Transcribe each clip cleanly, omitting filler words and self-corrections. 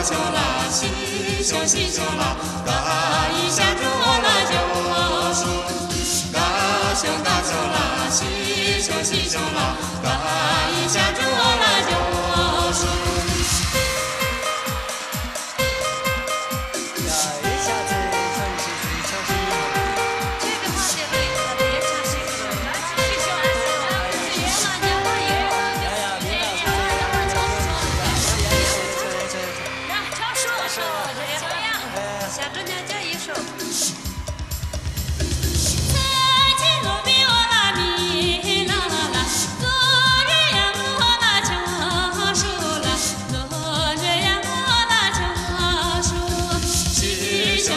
秋啦，西秋西秋啦，嘎一下住啦就数。嘎秋啦，西秋西秋啦，嘎一下住啦就数。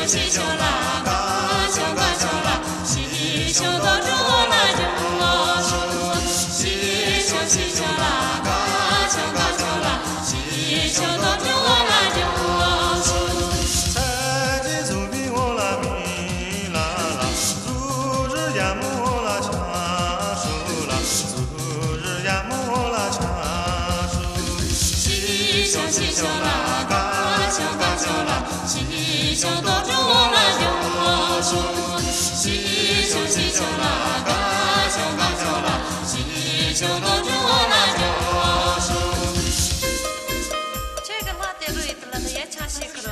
西秋啦，嘎秋啦，西秋都住啦就数。西秋啦，嘎秋啦，西秋都住啦就数。采集走比我啦咪啦啦，组织呀么啦cha数啦，组织呀么啦cha数。西秋啦，嘎秋啦，西秋都住啦就数。西秋啦，嘎秋啦，西秋都住啦就数。这个拉点瑞的了，也唱西克喽。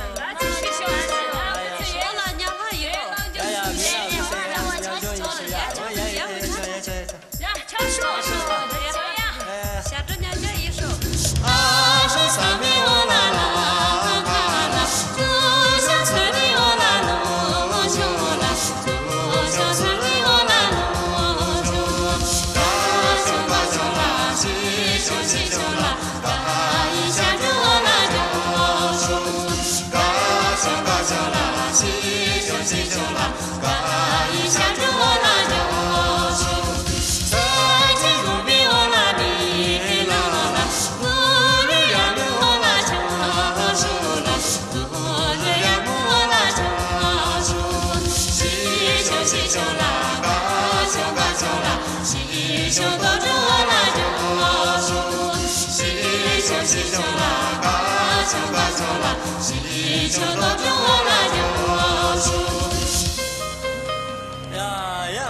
西秋啦，嘎一下住啦就数。采集路比我啦咪啦啦，组织呀么啦cha数啦，组织呀么啦cha数。西秋啦，嘎秋啦，西秋都住啦就数。西秋啦，嘎秋啦，西秋都住啦就数。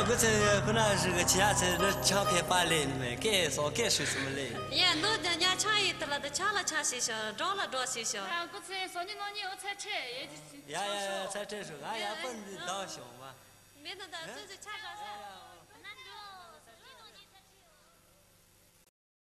我这本来是个钱在那抢开把来的嘛，该少该收什么来？呀，侬人家抢一得了，都抢了抢西厢，找了找西厢。我这少年老年我才吃，也呀，才这时候，俺也不能当小嘛。没那的，就是抢上噻。